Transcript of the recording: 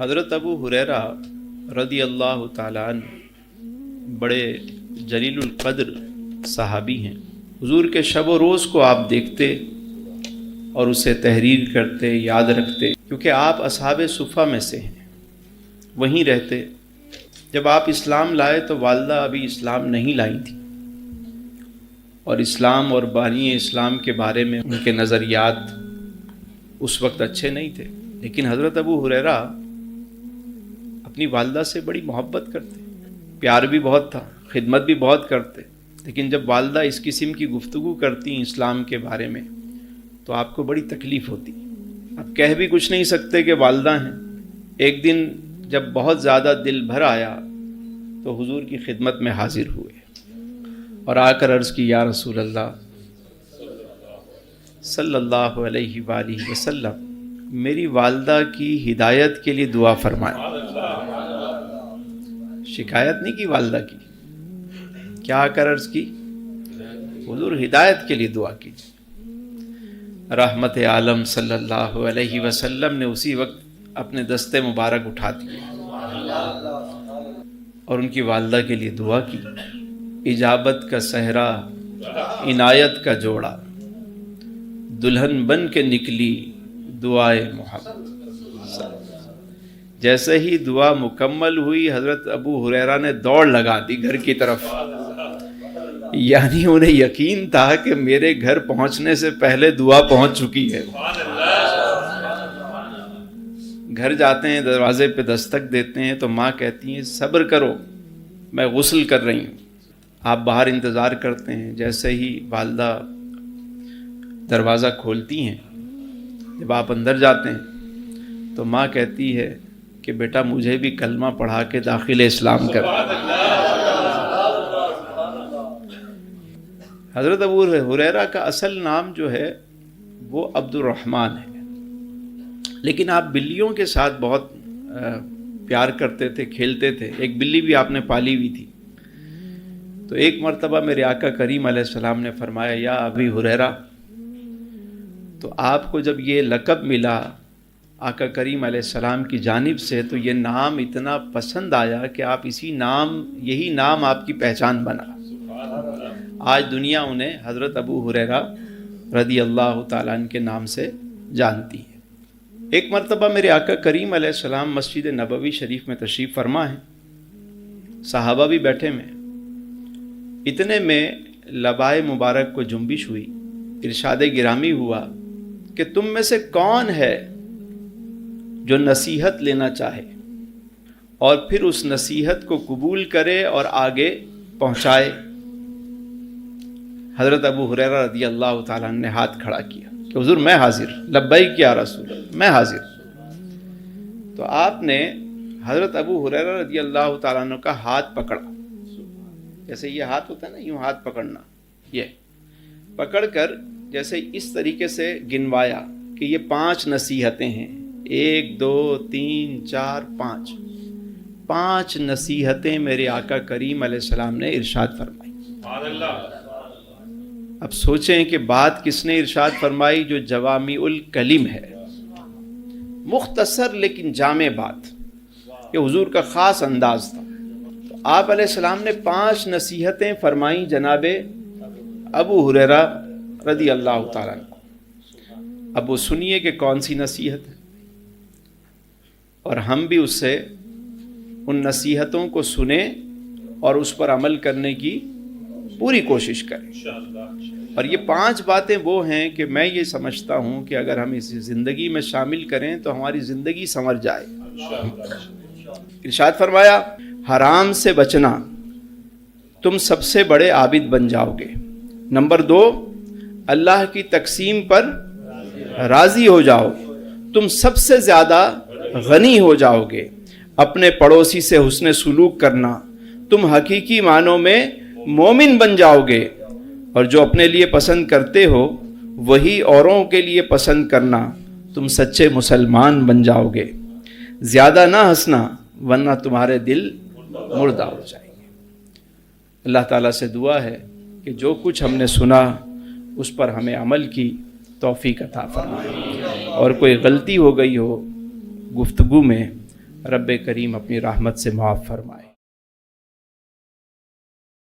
حضرت ابو ہریرہ رضی اللہ تعالیٰ عنہ بڑے جلیل القدر صحابی ہیں۔ حضور کے شب و روز کو آپ دیکھتے اور اسے تحریر کرتے، یاد رکھتے، کیونکہ آپ اصحاب صفہ میں سے ہیں، وہیں رہتے۔ جب آپ اسلام لائے تو والدہ ابھی اسلام نہیں لائی تھی، اور اسلام اور بانی اسلام کے بارے میں ان کے نظریات اس وقت اچھے نہیں تھے، لیکن حضرت ابو ہریرہ اپنی والدہ سے بڑی محبت کرتے، پیار بھی بہت تھا، خدمت بھی بہت کرتے، لیکن جب والدہ اس قسم کی گفتگو کرتی اسلام کے بارے میں تو آپ کو بڑی تکلیف ہوتی۔ آپ کہہ بھی کچھ نہیں سکتے کہ والدہ ہیں۔ ایک دن جب بہت زیادہ دل بھر آیا تو حضور کی خدمت میں حاضر ہوئے اور آ کر عرض کی، یا رسول اللہ صلی اللہ علیہ وآلہ وسلم، میری والدہ کی ہدایت کے لیے دعا فرمائیں۔ شکایت نہیں کی والدہ کی، کیا آ کر عرض کی؟ حضور ہدایت کے لیے دعا کیجیے۔ رحمت عالم صلی اللہ علیہ وسلم نے اسی وقت اپنے دستے مبارک اٹھا دیے اور ان کی والدہ کے لیے دعا کی۔ اجابت کا صحرا، عنایت کا جوڑا، دلہن بن کے نکلی دعائے محبت۔ جیسے ہی دعا مکمل ہوئی، حضرت ابو ہریرہ نے دوڑ لگا دی گھر کی طرف، یعنی انہیں یقین تھا کہ میرے گھر پہنچنے سے پہلے دعا پہنچ چکی ہے۔ گھر جاتے ہیں، دروازے پہ دستک دیتے ہیں تو ماں کہتی ہیں صبر کرو، میں غسل کر رہی ہوں۔ آپ باہر انتظار کرتے ہیں، جیسے ہی والدہ دروازہ کھولتی ہیں، جب آپ اندر جاتے ہیں تو ماں کہتی ہے کہ بیٹا مجھے بھی کلمہ پڑھا کے داخل اسلام کر۔ حضرت ابو ہریرہ کا اصل نام جو ہے وہ عبد الرحمن ہے، لیکن آپ بلیوں کے ساتھ بہت پیار کرتے تھے، کھیلتے تھے۔ ایک بلی بھی آپ نے پالی ہوئی تھی۔ تو ایک مرتبہ میرے آقا کریم علیہ السلام نے فرمایا، یا ابی ہریرہ، تو آپ کو جب یہ لقب ملا آقا کریم علیہ السلام کی جانب سے تو یہ نام اتنا پسند آیا کہ آپ یہی نام آپ کی پہچان بنا۔ آج دنیا انہیں حضرت ابو ہریرہ رضی اللہ تعالیٰ عنہ کے نام سے جانتی ہے۔ ایک مرتبہ میرے آقا کریم علیہ السلام مسجد نبوی شریف میں تشریف فرما ہیں، صحابہ بھی بیٹھے میں، اتنے میں لبائے مبارک کو جنبش ہوئی، ارشاد گرامی ہوا کہ تم میں سے کون ہے جو نصیحت لینا چاہے اور پھر اس نصیحت کو قبول کرے اور آگے پہنچائے۔ حضرت ابو ہریرہ رضی اللہ تعالیٰ عنہ نے ہاتھ کھڑا کیا کہ حضور میں حاضر، لبیک یا رسول اللہ، میں حاضر۔ تو آپ نے حضرت ابو ہریرہ رضی اللہ تعالیٰ عنہ کا ہاتھ پکڑا، جیسے یہ ہاتھ ہوتا ہے نا، یوں ہاتھ پکڑنا، یہ پکڑ کر جیسے اس طریقے سے گنوایا کہ یہ 5 نصیحتیں ہیں، 1 2 3 4 5، 5 نصیحتیں میرے آقا کریم علیہ السلام نے ارشاد فرمائی۔ اب سوچیں کہ بات کس نے ارشاد فرمائی؟ جو جوامع الکلم ہے، مختصر لیکن جامع بات، یہ حضور کا خاص انداز تھا۔ تو آپ علیہ السلام نے 5 نصیحتیں فرمائیں جناب ابو ہریرہ رضی اللہ تعالیٰ عنہ۔ اب وہ سنیے کہ کون سی نصیحت ہے، اور ہم بھی اس سے ان نصیحتوں کو سنیں اور اس پر عمل کرنے کی پوری کوشش کریں۔ اور یہ 5 باتیں وہ ہیں کہ میں یہ سمجھتا ہوں کہ اگر ہم اسے زندگی میں شامل کریں تو ہماری زندگی سنور جائے۔ ارشاد فرمایا، حرام سے بچنا، تم سب سے بڑے عابد بن جاؤ گے۔ نمبر 2، اللہ کی تقسیم پر راضی ہو جاؤ، تم سب سے زیادہ غنی ہو جاؤ گے۔ اپنے پڑوسی سے حسن سلوک کرنا، تم حقیقی معنوں میں مومن بن جاؤ گے، اور جو اپنے لیے پسند کرتے ہو وہی اوروں کے لیے پسند کرنا، تم سچے مسلمان بن جاؤ گے۔ زیادہ نہ ہنسنا ورنہ تمہارے دل مردہ ہو جائیں گے۔ اللہ تعالیٰ سے دعا ہے کہ جو کچھ ہم نے سنا اس پر ہمیں عمل کی توفیق عطا فرمائے، اور کوئی غلطی ہو گئی ہو گفتگو میں رب کریم اپنی رحمت سے معاف فرمائے۔